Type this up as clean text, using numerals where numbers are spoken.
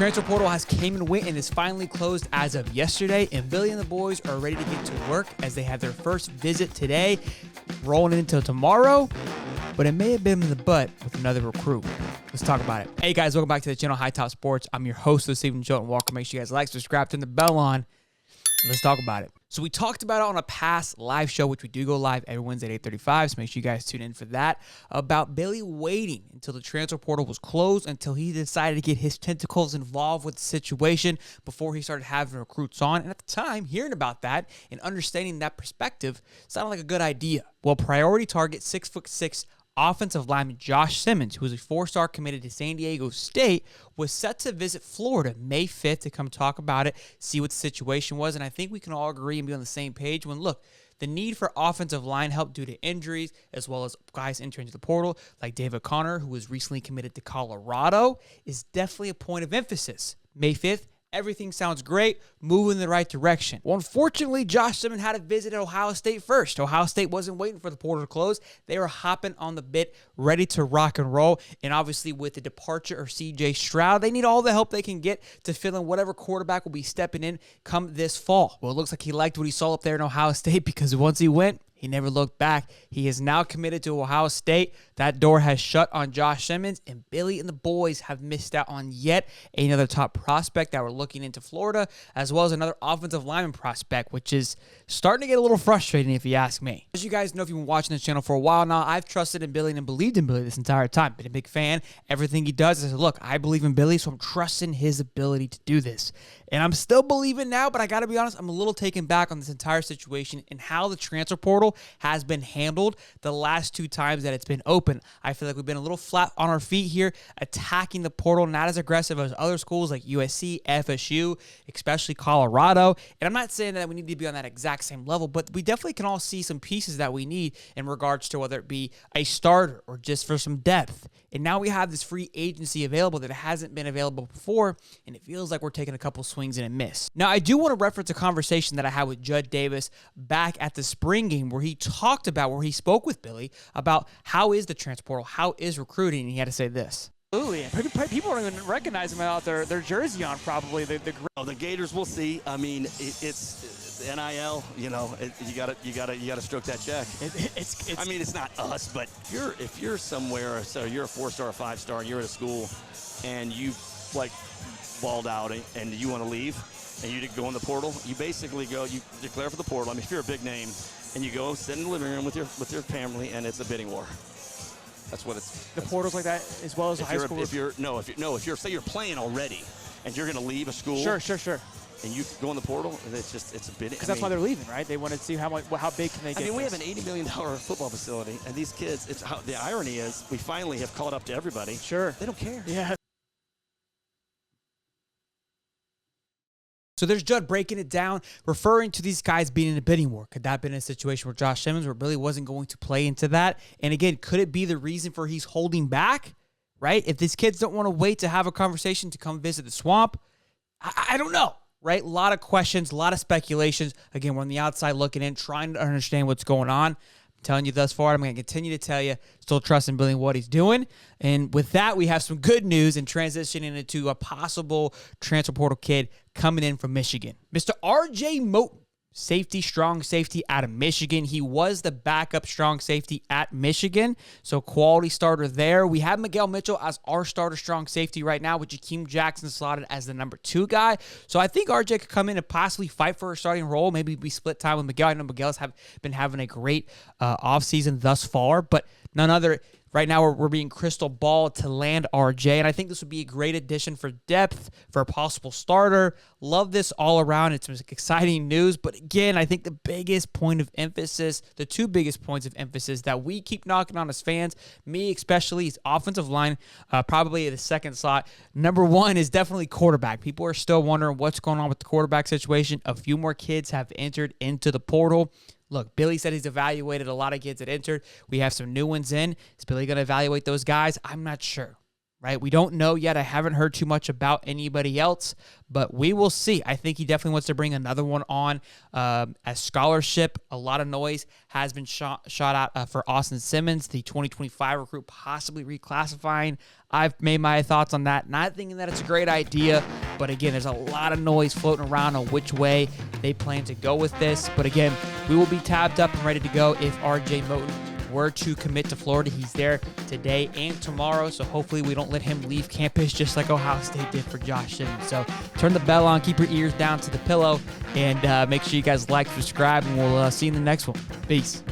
transfer portal has came and went and is finally closed as of yesterday, and Billy and the boys are ready to get to work as they have their first visit today, rolling into tomorrow, but it may have been in the butt with another recruit. Let's talk about it. Hey guys, welcome back to the channel Hightop Sports. I'm your host this evening, Joe, and welcome. Make sure you guys like, subscribe, turn the bell on. Let's talk about it. So we talked about it on a past live show, which we do go live every Wednesday at 8:35, so make sure you guys tune in for that, about Billy waiting until the transfer portal was closed, until he decided to get his tentacles involved with the situation before he started having recruits on. And at the time, hearing about that and understanding that perspective sounded like a good idea. Well, priority target 6'6" offensive lineman Josh Simmons, who was a four-star committed to San Diego State, was set to visit Florida May 5th to come talk about it, see what the situation was. And I think we can all agree and be on the same page when, look, the need for offensive line help due to injuries, as well as guys entering into the portal, like David Connor, who was recently committed to Colorado, is definitely a point of emphasis. May 5th, everything sounds great, moving in the right direction. Well, unfortunately, Josh Simmons had to visit Ohio State first. Ohio State wasn't waiting for the portal to close. They were hopping on the bit, ready to rock and roll. And obviously, with the departure of C.J. Stroud, they need all the help they can get to fill in whatever quarterback will be stepping in come this fall. Well, it looks like he liked what he saw up there in Ohio State, because once he went, he never looked back. He is now committed to Ohio State. That door has shut on Josh Simmons, and Billy and the boys have missed out on yet another top prospect that we're looking into Florida, as well as another offensive lineman prospect, which is starting to get a little frustrating if you ask me. As you guys know, if you've been watching this channel for a while now, I've trusted in Billy and believed in Billy this entire time. Been a big fan. Everything he does, I said, look, I believe in Billy, so I'm trusting his ability to do this. And I'm still believing now, but I got to be honest, I'm a little taken back on this entire situation and how the transfer portal has been handled the last two times that it's been open. I feel like we've been a little flat on our feet here, attacking the portal, not as aggressive as other schools like USC, FSU, especially Colorado. And I'm not saying that we need to be on that exact same level, but we definitely can all see some pieces that we need in regards to whether it be a starter or just for some depth. And now we have this free agency available that hasn't been available before, and it feels like we're taking a couple swings and a miss. Now, I do want to reference a conversation that I had with Judd Davis back at the spring game where he he spoke with Billy about how is the transfer portal, how is recruiting, and he had to say this. Absolutely. People don't even recognize him without their jersey on, probably. The Gators, we'll see. I mean, it's NIL. You know, you gotta stroke that check. I mean, it's not us, but if you're somewhere, so you're a 4-star, or 5-star, and you're at a school, and you like balled out and you want to leave, and you go in the portal, you basically go, you declare for the portal. I mean, if you're a big name, and you go sit in the living room with your family, and it's a bidding war. That's what it's. The portal's like that as well as high school. If you're say you're playing already, and you're going to leave a school. Sure. And you go in the portal, and it's a bidding. Because that's why they're leaving, right? They want to see how big can they get. I mean, we have an $80 million football facility, and these kids. The irony is, we finally have caught up to everybody. Sure. They don't care. Yeah. So there's Judd breaking it down, referring to these guys being in a bidding war. Could that have been a situation where Josh Simmons, where Billy wasn't going to play into that? And again, could it be the reason for he's holding back, right? If these kids don't want to wait to have a conversation to come visit the swamp, I don't know, right? A lot of questions, a lot of speculations. Again, we're on the outside looking in, trying to understand what's going on. Telling you thus far, I'm going to continue to tell you, still trusting Billy and what he's doing. And with that, we have some good news and transitioning into a possible transfer portal kid coming in from Michigan. Mr. R.J. Moten, strong safety out of Michigan. He was the backup strong safety at Michigan, so quality starter there. We have Miguel Mitchell as our starter strong safety right now, with Jakeem Jackson slotted as the number 2 guy. So I think RJ could come in and possibly fight for a starting role. Maybe we split time with Miguel. I know Miguel's been having a great offseason thus far, but none other. Right now, we're being crystal ball to land RJ, and I think this would be a great addition for depth, for a possible starter. Love this all around. It's some exciting news, but again, I think the biggest point of emphasis, the two biggest points of emphasis that we keep knocking on as fans, me especially, is offensive line, probably the second slot. Number 1 is definitely quarterback. People are still wondering what's going on with the quarterback situation. A few more kids have entered into the portal. Look, Billy said he's evaluated a lot of kids that entered. We have some new ones in. Is Billy going to evaluate those guys? I'm not sure. right? We don't know yet. I haven't heard too much about anybody else, but we will see. I think he definitely wants to bring another one on as scholarship. A lot of noise has been shot out for Austin Simmons, the 2025 recruit, possibly reclassifying. I've made my thoughts on that, not thinking that it's a great idea, but again, there's a lot of noise floating around on which way they plan to go with this. But again, we will be tabbed up and ready to go if RJ Moten were to commit to Florida. He's there today and tomorrow, so hopefully we don't let him leave campus just like Ohio State did for Josh Simmons. So turn the bell on, keep your ears down to the pillow, and make sure you guys like, subscribe, and we'll see you in the next one. Peace.